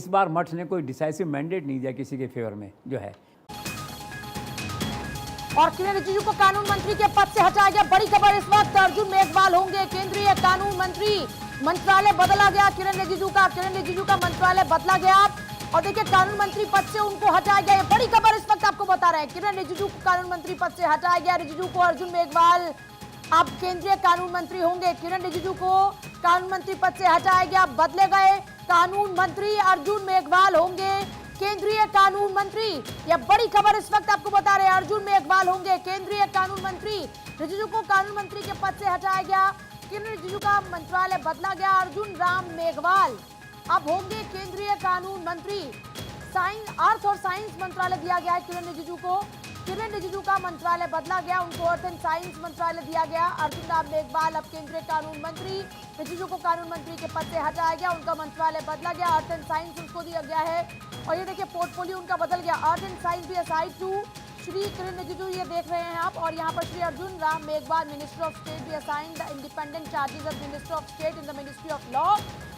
इस बार मठ ने कोई डिसाइसिव मैंडेट नहीं दिया किसी के फेवर में जो है। और किरेन रिजिजू को कानून मंत्री के पद से हटाया गया। बड़ी खबर इस वक्त, अर्जुन मेघवाल होंगे केंद्रीय कानून मंत्री। मंत्रालय बदला गया किरेन रिजिजू का मंत्रालय बदला गया और देखिए कानून मंत्री पद से उनको हटाया गया। बड़ी खबर इस वक्त आपको बता रहे हैं, किरेन रिजिजू को कानून मंत्री पद से हटाया गया। रिजिजू को अर्जुन मेघवाल अब केंद्रीय कानून मंत्री होंगे। किरेन रिजिजू को कानून मंत्री पद से हटाया गया, बदले गए। कानून मंत्री अर्जुन मेघवाल होंगे केंद्रीय कानून मंत्री। यह बड़ी खबर इस वक्त आपको बता रहे हैं, अर्जुन मेघवाल होंगे केंद्रीय कानून मंत्री। रिजिजू को कानून मंत्री के पद से हटाया गया, किरेन रिजिजू का मंत्रालय बदला गया। अर्जुन राम मेघवाल अब होंगे केंद्रीय कानून मंत्री। अर्थ और साइंस मंत्रालय दिया गया है किरेन रिजिजू को। किरेन रिजिजू का मंत्रालय बदला गया, उनको अर्थ एंड साइंस मंत्रालय दिया गया। अर्जुन राम मेघवाल अब केंद्रीय कानून मंत्री। रिजिजू को कानून मंत्री के पद से हटाया गया, उनका मंत्रालय बदला गया। अर्थ एंड साइंस उनको दिया गया है और ये देखिए पोर्टफोलियो उनका बदल गया। अर्थ एंड साइंस भी असाइड टू श्री किरेन रिजिजू, ये देख रहे हैं आप। और यहाँ पर Shri Arjun Ram Meghwal minister of state भी assigned the independent charges of minister of state in the ministry of law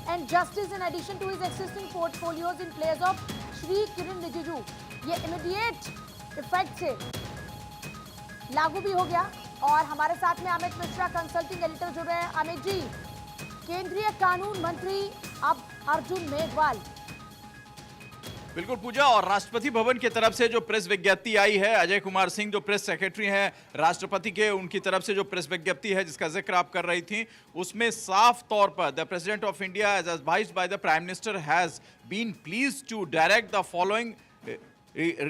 and justice in addition to his existing portfolios in place of Shri Kiren Rijiju. ये इमीडिएट इफेक्ट से लागू भी हो गया। और हमारे साथ में अमित मिश्रा कंसल्टिंग एडिटर जुड़ रहे हैं। अमित जी, केंद्रीय कानून मंत्री अब अर्जुन मेघवाल। बिल्कुल पूजा, और राष्ट्रपति भवन की तरफ से जो प्रेस विज्ञप्ति आई है, अजय कुमार सिंह जो प्रेस सेक्रेटरी हैं राष्ट्रपति के, उनकी तरफ से जो प्रेस विज्ञप्ति है जिसका जिक्र आप कर रही थी, उसमें साफ तौर पर the president of India as advised by the prime minister has been pleased to direct the following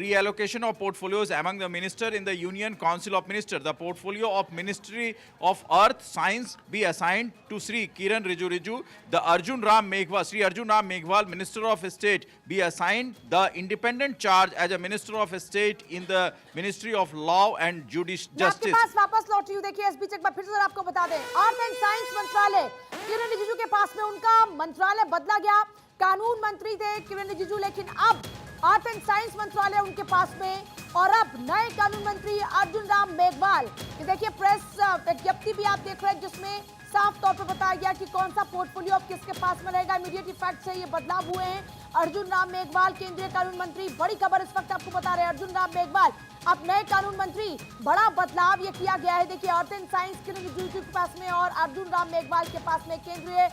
reallocation of portfolios among the minister in the Union Council of Ministers. The portfolio of Ministry of Earth Science be assigned to Sri Kiren Rijiju. The Arjun Ram Meghwal, Sri Arjun Ram Meghwal, Minister of State, be assigned the independent charge as a Minister of State in the Ministry of Law and Justice. आपके पास वापस लौटी हूँ। देखिए इस बीच एक बार फिर से आपको बता दें, आर्ट एंड साइंस मंत्रालय किरेन रिजिजू के पास में उनका मंत्रालय बदला गया। कानून मंत्री थे किरेन रिजिजू, लेकिन अब आर्ट एंड साइंस मंत्रालय उनके पास में और अब नए कानून मंत्री अर्जुन राम मेघवाल। ये देखिए प्रेस विज्ञप्ति भी आप देख रहे हैं जिसमें साफ तौर पर बताया गया कि कौन सा पोर्टफोलियो अब किसके पास में रहेगा। इमीडिएट इफेक्ट से ये बदलाव हुए हैं। अर्जुन राम मेघवाल केंद्रीय कानून मंत्री। बड़ी खबर इस वक्त आपको बता रहे हैं, अर्जुन राम मेघवाल अब नए कानून मंत्री। बड़ा बदलाव ये किया गया है। देखिए अर्थ एंड साइंस किरेन रिजिजू के पास में और अर्जुन राम मेघवाल के पास में केंद्रीय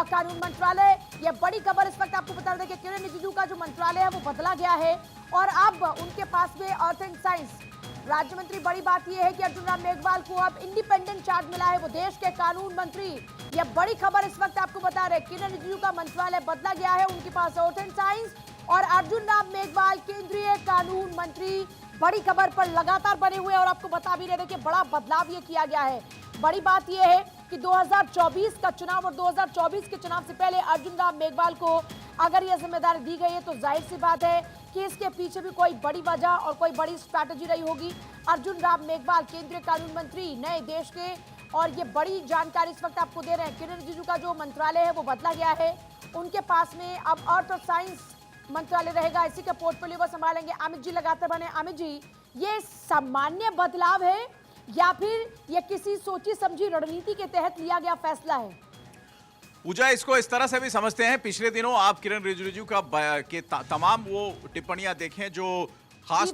कानून मंत्रालय। यह बड़ी खबर इस वक्त आपको बता रहे हैं कि किरेन रिजिजू का जो मंत्रालय है वो बदला गया है और अब उनके पास में अर्थ एंड साइंस राज्य मंत्री। बड़ी बात यह है कि अर्जुन राम मेघवाल को अब इंडिपेंडेंट चार्ज मिला है, वो देश के कानून मंत्री। यह बड़ी खबर इस वक्त आपको बता रहे हैं, किरेन रिजिजू का मंत्रालय बदला गया है, उनके पास अर्थ एंड साइंस और अर्जुन राम मेघवाल केंद्रीय कानून मंत्री। बड़ी खबर पर लगातार बने हुए और आपको बता भी रहे थे कि बड़ा बदलाव ये किया गया है। बड़ी बात यह है कि 2024 का चुनाव और 2024 के चुनाव से पहले अर्जुन राम मेघवाल को अगर यह जिम्मेदारी दी गई है तो जाहिर सी बात है कि इसके पीछे भी कोई बड़ी वजह और कोई बड़ी स्ट्रैटेजी रही होगी। अर्जुन राम मेघवाल केंद्रीय कानून मंत्री नए देश के, और ये बड़ी जानकारी इस वक्त आपको दे रहे हैं। किरेन रिजिजू का जो मंत्रालय है वो बदला गया है, उनके पास में अब अर्थ और साइंस मंत्रालय रहेगा, इसी का पोर्टफोलियो वो संभालेंगे। अमित जी लगातार बने। अमित जी, ये सामान्य बदलाव है या फिर यह किसी सोची समझी रणनीति के तहत लिया गया फैसला है? पूजा, इसको इस तरह से भी समझते हैं, पिछले दिनों आप किरेन रिजिजू का के तमाम वो टिप्पणियां देखें जो खास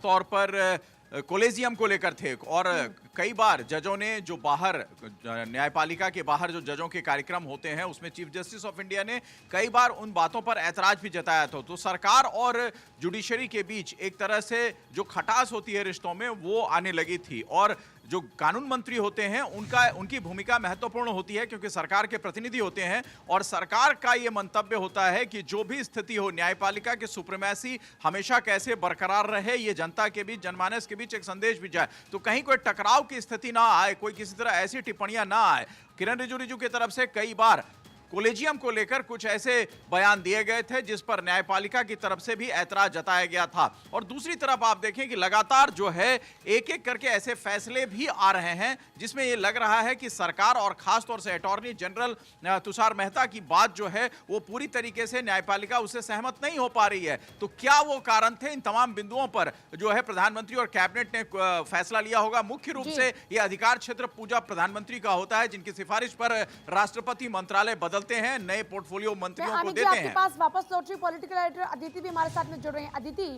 तौर पर कोलेजियम को लेकर थे, और कई बार जजों ने जो बाहर न्यायपालिका के बाहर जो जजों के कार्यक्रम होते हैं उसमें चीफ जस्टिस ऑफ इंडिया ने कई बार उन बातों पर ऐतराज भी जताया था। तो सरकार और जुडिशरी के बीच एक तरह से जो खटास होती है रिश्तों में वो आने लगी थी, और जो कानून मंत्री होते हैं उनकी भूमिका महत्वपूर्ण होती है क्योंकि सरकार के प्रतिनिधि होते हैं, और सरकार का ये मंतव्य होता है कि जो भी स्थिति हो, न्यायपालिका की सुप्रीमेसी हमेशा कैसे बरकरार रहे, ये जनता के बीच, जनमानस के बीच एक संदेश भी जाए, तो कहीं कोई टकराव की स्थिति ना आए, कोई किसी तरह ऐसी टिप्पणियां ना आए। किरेन रिजिजू की तरफ से कई बार कोलेजियम को लेकर कुछ ऐसे बयान दिए गए थे जिस पर न्यायपालिका की तरफ से भी ऐतराज जताया गया था। और दूसरी तरफ आप देखें कि लगातार जो है एक एक करके ऐसे फैसले भी आ रहे हैं जिसमें यह लग रहा है कि सरकार और खासतौर से अटॉर्नी जनरल तुषार मेहता की बात जो है वो पूरी तरीके से न्यायपालिका उससे सहमत नहीं हो पा रही है। तो क्या वो कारण थे? इन तमाम बिंदुओं पर जो है प्रधानमंत्री और कैबिनेट ने फैसला लिया होगा। मुख्य रूप से यह अधिकार क्षेत्र पूजा प्रधानमंत्री का होता है जिनकी सिफारिश पर राष्ट्रपति मंत्रालय बदल बदलते हैं, नए पोर्टफोलियो मंत्रियों को अमित जी देते आपके हैं। पास वापस लौट रही, पॉलिटिकल एडिटर अदिति भी हमारे साथ में जुड़ रहे हैं। अदिति,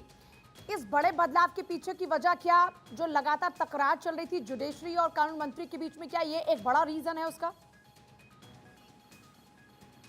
इस बड़े बदलाव के पीछे की वजह क्या, जो लगातार तकरार चल रही थी जुडिशरी और कानून मंत्री के बीच में, क्या ये एक बड़ा रीजन है उसका?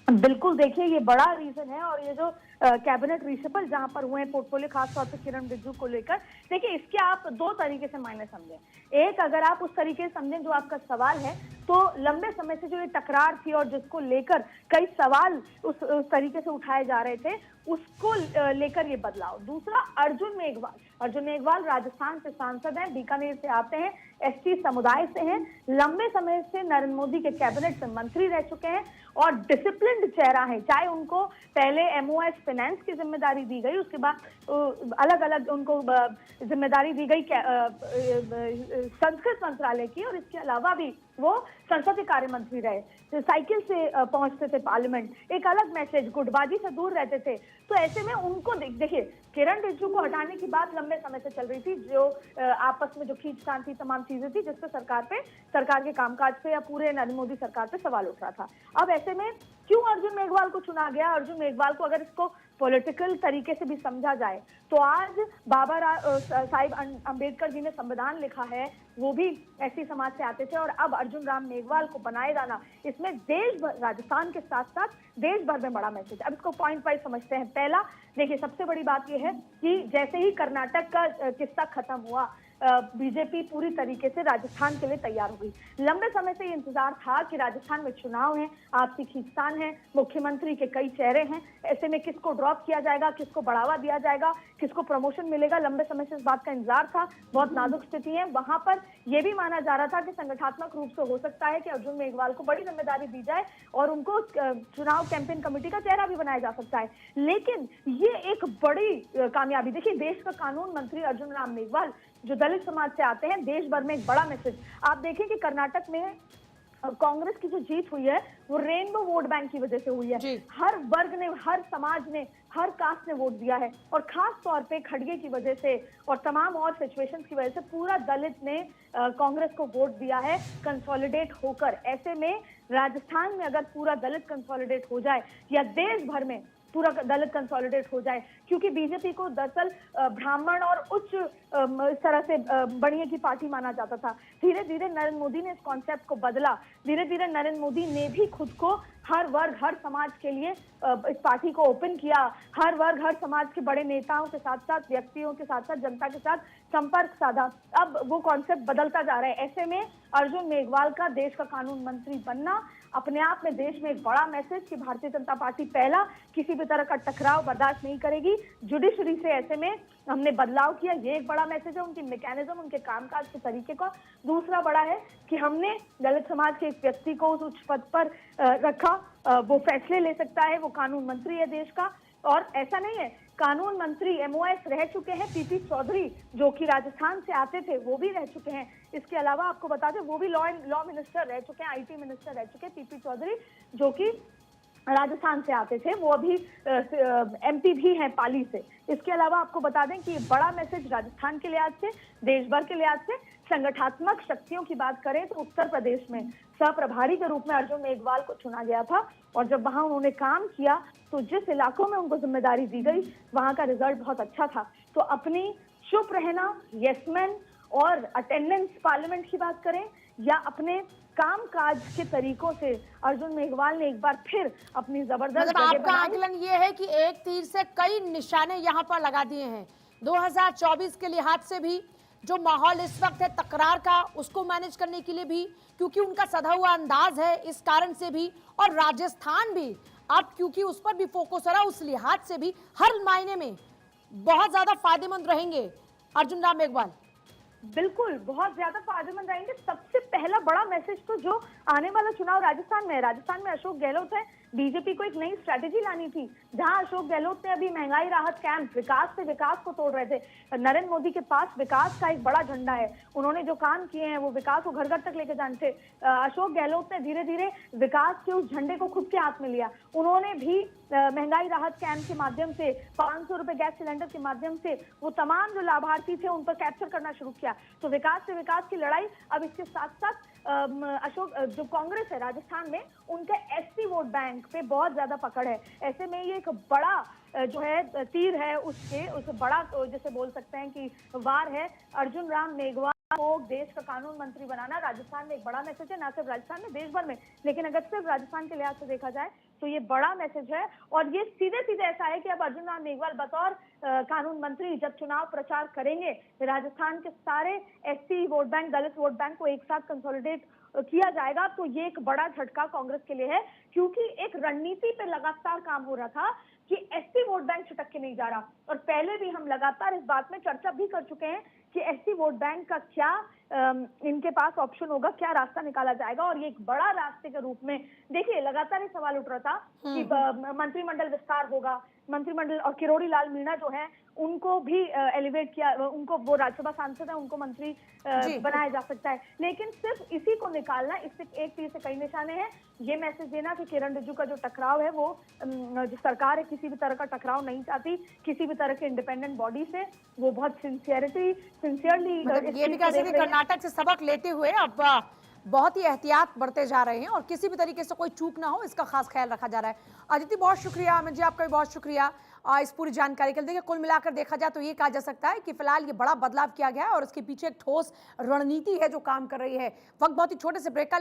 बिल्कुल, देखिए ये बड़ा रीजन है। और ये जो कैबिनेट रिशफल जहां पर हुए हैं पोर्टफोलियो खासतौर पे किरण रिजिजू को लेकर, देखिए इसके आप दो तरीके से मायने समझें। एक, अगर आप उस तरीके से समझें जो आपका सवाल है, तो लंबे समय से जो ये तकरार थी और जिसको लेकर कई सवाल उस तरीके से उठाए जा रहे थे, उसको लेकर ये बदलाव। दूसरा, अर्जुन मेघवाल राजस्थान से सांसद हैं, बीकानेर से आते हैं, एसटी समुदाय से हैं, लंबे समय से नरेंद्र मोदी के कैबिनेट में मंत्री रह चुके हैं और डिसिप्लिन्ड चेहरा है। चाहे उनको पहले एमओएस फाइनेंस की जिम्मेदारी दी गई, उसके बाद अलग अलग उनको जिम्मेदारी दी गई संस्कृत मंत्रालय की, और इसके अलावा भी वो संसदीय कार्य मंत्री रहे, तो साइकिल से पहुंचते थे पार्लियामेंट, एक अलग मैसेज, गुटबाजी से दूर रहते थे। तो ऐसे में उनको देखिए, किरण रिजिजू को हटाने की बात लंबे समय से चल रही थी, जो आपस में जो खींचतान थी, तमाम चीजें थी, जिससे सरकार के कामकाज पे या पूरे नरेंद्र मोदी सरकार पे सवाल उठ रहा था। अब ऐसे में क्यों अर्जुन मेघवाल को चुना गया? अर्जुन मेघवाल को अगर इसको पॉलिटिकल तरीके से भी समझा जाए, तो आज बाबा साहिब अंबेडकर जी ने संविधान लिखा है, वो भी ऐसी समाज से आते थे, और अब अर्जुन राम मेघवाल को बनाए जाना, इसमें देश भर, राजस्थान के साथ साथ देश भर में बड़ा मैसेज। अब इसको पॉइंट वाइज समझते हैं। पहला, देखिए सबसे बड़ी बात यह है कि जैसे ही कर्नाटक का किस्सा खत्म हुआ, बीजेपी पूरी तरीके से राजस्थान के लिए तैयार हो गई। लंबे समय से ये इंतजार था कि राजस्थान में चुनाव है, आपसी खींचतान है, मुख्यमंत्री के कई चेहरे हैं, ऐसे में किसको ड्रॉप किया जाएगा, किसको बढ़ावा दिया जाएगा, किसको प्रमोशन मिलेगा, लंबे समय से इस बात का इंतजार था। बहुत नाजुक स्थिति है वहां पर। यह भी माना जा रहा था कि संगठनात्मक रूप से हो सकता है कि अर्जुन मेघवाल को बड़ी जिम्मेदारी दी जाए और उनको चुनाव कैंपेन कमेटी का चेहरा भी बनाया जा सकता है। लेकिन ये एक बड़ी कामयाबी, देखिए देश का कानून मंत्री अर्जुन राम मेघवाल जो दलित समाज से आते हैं, देश भर में एक बड़ा मैसेज। आप देखें कि कर्नाटक में कांग्रेस की जो जीत हुई है, वो रेनबो वोट बैंक की वजह से हुई है। हर वर्ग ने, हर समाज ने, हर कास्ट ने वोट दिया है, और खास तौर पे खड़गे की वजह से और तमाम और सिचुएशंस की वजह से पूरा दलित ने कांग्रेस को वोट दिया है कंसोलिडेट होकर। ऐसे में राजस्थान में अगर पूरा दलित कंसोलिडेट हो जाए, या देश भर में पूरा दलित कंसोलिडेट हो जाए, क्योंकि बीजेपी को दरअसल ब्राह्मण और उच्च इस तरह से बढ़िया की पार्टी माना जाता था। धीरे धीरे नरेंद्र मोदी ने इस कॉन्सेप्ट को बदला। धीरे धीरे नरेंद्र मोदी ने भी खुद को हर वर्ग, हर समाज के लिए इस पार्टी को ओपन किया। हर वर्ग, हर समाज के बड़े नेताओं के साथ साथ, व्यक्तियों के साथ साथ, जनता के साथ संपर्क साधा। अब वो कॉन्सेप्ट बदलता जा रहा है। ऐसे में अर्जुन मेघवाल का देश का कानून मंत्री बनना अपने आप में देश में एक बड़ा मैसेज कि भारतीय जनता पार्टी पहला किसी भी तरह का टकराव बर्दाश्त नहीं करेगी जुडिशरी से। ऐसे में हमने बदलाव किया, ये एक बड़ा मैसेज है उनकी मैकेनिज्म, उनके कामकाज के तरीके का। दूसरा बड़ा है कि हमने दलित समाज के एक व्यक्ति को उस उच्च पद पर रखा, वो फैसले ले सकता है, वो कानून मंत्री है देश का। और ऐसा नहीं है, कानून मंत्री एमओएस रह चुके हैं, पीपी चौधरी जो कि राजस्थान से आते थे, वो भी रह चुके हैं। इसके अलावा आपको बता दें, वो भी लॉ मिनिस्टर रह चुके हैं, आईटी मिनिस्टर रह चुके हैं, पीपी चौधरी जो कि राजस्थान से आते थे, वो अभी एमपी भी हैं पाली से। इसके अलावा आपको बता दें कि ये बड़ा मैसेज राजस्थान के लिहाज से, देश भर के लिहाज से। संगठनात्मक शक्तियों की बात करें तो उत्तर प्रदेश में सहप्रभारी के रूप में अर्जुन मेघवाल को चुना गया था, और जब वहां उन्होंने काम किया तो जिस इलाकों में उनको जिम्मेदारी दी गई, वहां का रिजल्ट बहुत अच्छा था। तो अपनी चुप रहना, यसमैन और अटेंडेंस पार्लियामेंट की बात करें, या अपने कामकाज के तरीकों से अर्जुन मेघवाल ने एक बार फिर अपनी जबरदस्त मतलब आपका आकलन ये है कि एक तीर से कई निशाने यहाँ पर लगा दिए हैं। 2024 के लिहाज से भी जो माहौल इस वक्त है तकरार का, उसको मैनेज करने के लिए भी, क्योंकि उनका सधा हुआ अंदाज है, इस कारण से भी, और राजस्थान भी अब क्योंकि उस पर भी फोकस हो रहा है, उस लिहाज से भी हर मायने में बहुत ज्यादा फायदेमंद रहेंगे अर्जुन राम मेघवाल। बिल्कुल, बहुत ज्यादा फायदेमंद रहेंगे। सबसे पहला बड़ा मैसेज तो जो आने वाला चुनाव राजस्थान में है, राजस्थान में अशोक गहलोत है। बीजेपी को एक नई स्ट्रेटेजी लानी थी, जहां अशोक गहलोत ने अभी महंगाई राहत कैंप, विकास से विकास को तोड़ रहे थे। नरेंद्र मोदी के पास विकास का एक बड़ा झंडा है, उन्होंने जो काम किए हैं वो विकास को घर घर तक लेके जाने थे। अशोक गहलोत ने धीरे धीरे विकास के उस झंडे को खुद के हाथ में लिया। उन्होंने भी महंगाई राहत कैंप के माध्यम से, 500 रुपए गैस सिलेंडर के माध्यम से वो तमाम जो लाभार्थी थे उन पर कैप्चर करना शुरू किया। तो विकास से विकास की लड़ाई अब इसके साथ साथ अशोक जो कांग्रेस है राजस्थान में, उनका एससी वोट बैंक पे बहुत ज्यादा पकड़ है। ऐसे में ये एक बड़ा जो है तीर है उस बड़ा जैसे बोल सकते हैं कि वार है। अर्जुन राम मेघवाल को देश का कानून मंत्री बनाना राजस्थान में एक बड़ा मैसेज है, ना सिर्फ राजस्थान में, देश भर में। लेकिन अगर सिर्फ राजस्थान के लिहाज से देखा जाए तो ये बड़ा मैसेज है। और ये सीधे सीधे ऐसा है कि अब अर्जुन राम मेघवाल बतौर कानून मंत्री जब चुनाव प्रचार करेंगे, राजस्थान के सारे एससी वोट बैंक, दलित वोट बैंक को एक साथ कंसोलिडेट किया जाएगा, तो ये एक बड़ा झटका कांग्रेस के लिए है। क्योंकि एक रणनीति पे लगातार काम हो रहा था कि एससी वोट बैंक छिटक के नहीं जा रहा, और पहले भी हम लगातार इस बात में चर्चा भी कर चुके हैं कि एससी वोट बैंक का क्या इनके पास ऑप्शन होगा, क्या रास्ता निकाला जाएगा। और ये एक बड़ा रास्ते के रूप में देखिए लगातार ये सवाल उठ रहा था कि मंत्रिमंडल विस्तार होगा, मंत्रिमंडल, और किरोड़ी लाल मीणा जो है उनको भी एलिवेट किया, उनको, वो राज्यसभा सांसद है, उनको मंत्री बनाया जा सकता है। लेकिन सिर्फ इसी को निकालना, इससे एक तीर से कई निशाने हैं। ये मैसेज देना कि किरण रिजिजू का जो टकराव है, वो जो सरकार है किसी भी तरह का टकराव नहीं चाहती किसी भी तरह के इंडिपेंडेंट बॉडी से, वो बहुत सिंसियरली ये भी कह सकते हैं कर्नाटक से सबक लेते हुए अब बहुत ही एहतियात बरते जा रहे हैं और किसी भी तरीके से कोई चूक ना हो, इसका खास ख्याल रखा जा रहा है। अदिति, बहुत शुक्रिया। अमित जी, आपका भी बहुत शुक्रिया इस पूरी जानकारी के लिए। देखिए, कुल मिलाकर देखा जाए तो ये कहा जा सकता है कि फिलहाल ये बड़ा बदलाव किया गया है और इसके पीछे एक ठोस रणनीति है जो काम कर रही है। वक्त बहुत ही छोटे से ब्रेक का